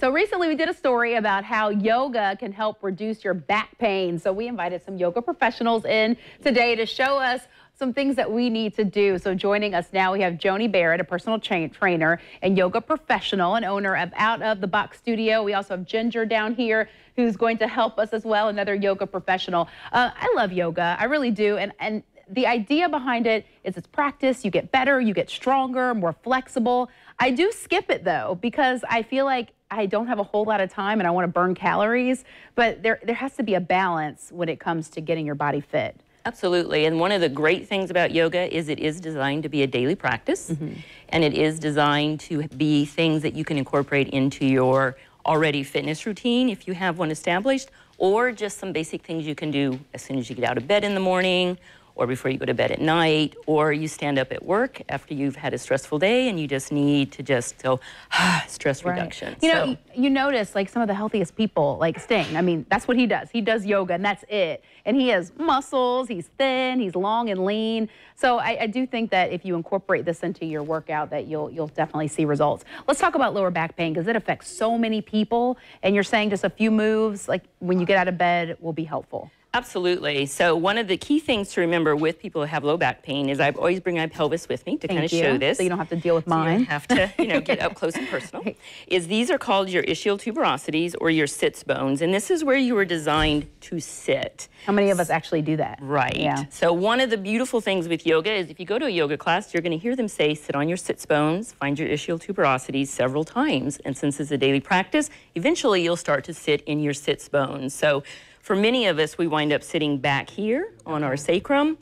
So recently we did a story about how yoga can help reduce your back pain. So we invited some yoga professionals in today to show us some things that we need to do. So joining us now, we have Joni Barrett, a personal trainer and yoga professional and owner of Out of the Box Studio. We also have Ginger down here who's going to help us as well, another yoga professional. I love yoga, I really do. And the idea behind it is it's practice, you get better, you get stronger, more flexible. I do skip it though, because I feel like I don't have a whole lot of time and I want to burn calories, but there has to be a balance when it comes to getting your body fit. Absolutely, and one of the great things about yoga is it is designed to be a daily practice, and it is designed to be things that you can incorporate into your already fitness routine if you have one established, or just some basic things you can do as soon as you get out of bed in the morning, or before you go to bed at night, or you stand up at work after you've had a stressful day and you just need to just go, stress reduction. You know, you notice like some of the healthiest people, like Sting, I mean, that's what he does. He does yoga and that's it. And he has muscles, he's thin, he's long and lean. So I do think that if you incorporate this into your workout that you'll definitely see results. Let's talk about lower back pain because it affects so many people. And you're saying just a few moves, like when you get out of bed, will be helpful. Absolutely. So one of the key things to remember with people who have low back pain is I always bring my pelvis with me to kind of show this. So you don't have to deal with mine. So you have to, get up close and personal. Is these are called your ischial tuberosities or your sits bones, and this is where you were designed to sit. How many of us actually do that? Right. Yeah. So one of the beautiful things with yoga is if you go to a yoga class, you're going to hear them say, sit on your sits bones, find your ischial tuberosities several times. And since it's a daily practice, eventually you'll start to sit in your sits bones. So for many of us, we wind up sitting back here on our sacrum,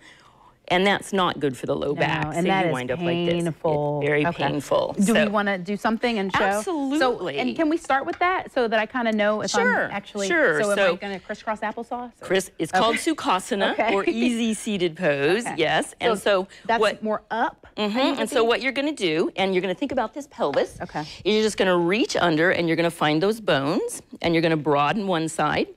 and that's not good for the low back. And so that you is wind up painful. Like this. It's very painful. Do we want to do something and show? Absolutely. So, and can we start with that so that I kind of know if I'm actually... So am I going to crisscross applesauce? It's called Sukhasana, or easy seated pose, yes. And so that's more up? And so what you're going to do, and you're going to think about this pelvis, you're just going to reach under and you're going to find those bones, and you're going to broaden one side,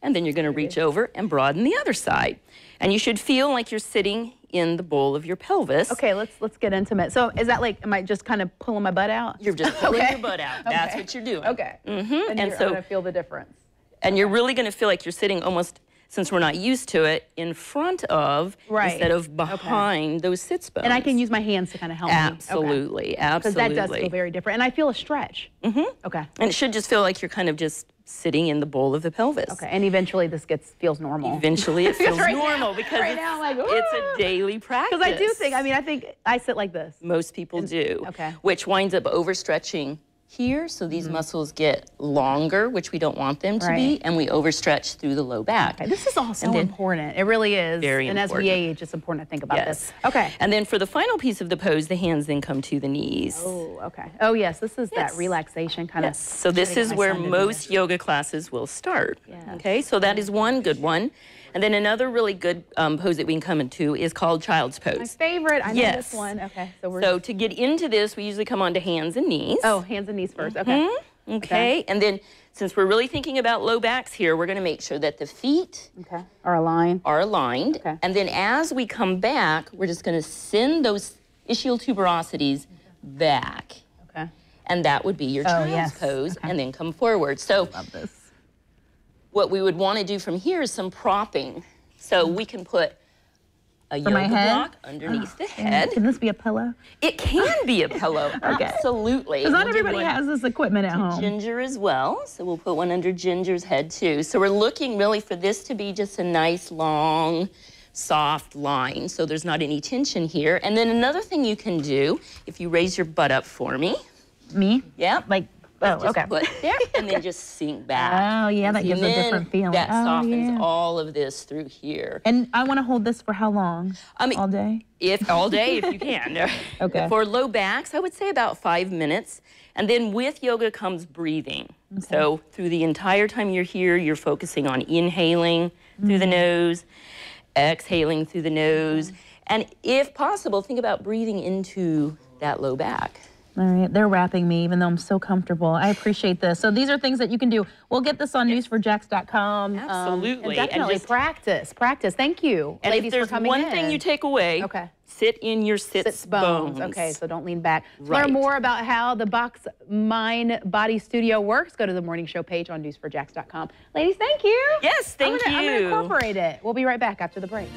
and then you're going to reach over and broaden the other side. And you should feel like you're sitting in the bowl of your pelvis. Okay, let's get intimate. So is that like, am I just kind of pulling my butt out? You're just pulling your butt out. That's what you're doing. Okay. And so I'm going to feel the difference. And you're really going to feel like you're sitting almost, since we're not used to it, in front of instead of behind those sits bones. And I can use my hands to kind of help me. Absolutely. Because that does feel very different. And I feel a stretch. Okay. And it should just feel like you're kind of just sitting in the bowl of the pelvis. Okay, and eventually this feels normal. Eventually it feels normal because now I'm like, it's a daily practice. Because I do think, I think I sit like this. Most people do. Okay. Which winds up overstretching here, so these muscles get longer, which we don't want them to be, and we overstretch through the low back. Okay, this is all so important. It really is. Very important. And as we age, it's important to think about this. Okay. And then for the final piece of the pose, the hands then come to the knees. Oh, okay. Oh, yes, this is that relaxation kind of. So this is where most yoga classes will start. Okay, so that is one good one. And then another really good pose that we can come into is called child's pose. My favorite. I know this one. Okay. So to get into this, we usually come onto hands and knees. Oh, hands and knees first. Okay. Okay. And then since we're really thinking about low backs here, we're going to make sure that the feet are aligned. Okay. And then as we come back, we're just going to send those ischial tuberosities back. Okay. And that would be your child's pose. And then come forward. So love this. What we would want to do from here is some propping. So we can put a yoga block underneath the head. Can this be a pillow? It can be a pillow, absolutely. Because not everybody has this equipment at home. Ginger as well, so we'll put one under Ginger's head too. So we're looking really for this to be just a nice, long, soft line, so there's not any tension here. And then another thing you can do, if you raise your butt up for me. Me? Yeah. Like, put there, and then just sink back. Oh, yeah, that gives a different feeling. That softens all of this through here. And I want to hold this for how long? All day? All day if you can. Okay. For low backs, I would say about 5 minutes. And then with yoga comes breathing. So through the entire time you're here, you're focusing on inhaling through the nose, exhaling through the nose. And if possible, think about breathing into that low back. All right, they're wrapping me even though I'm so comfortable. I appreciate this. So these are things that you can do. We'll get this on newsforjax.com. Absolutely. And definitely practice. Thank you, and ladies, if there's for coming in. one thing you take away, sit in your sits bones. Okay, so don't lean back. To Right. learn more about how the Box Mind Body Studio works, go to the Morning Show page on newsforjax.com. Ladies, thank you. Yes, thank you. I'm going to incorporate it. We'll be right back after the break.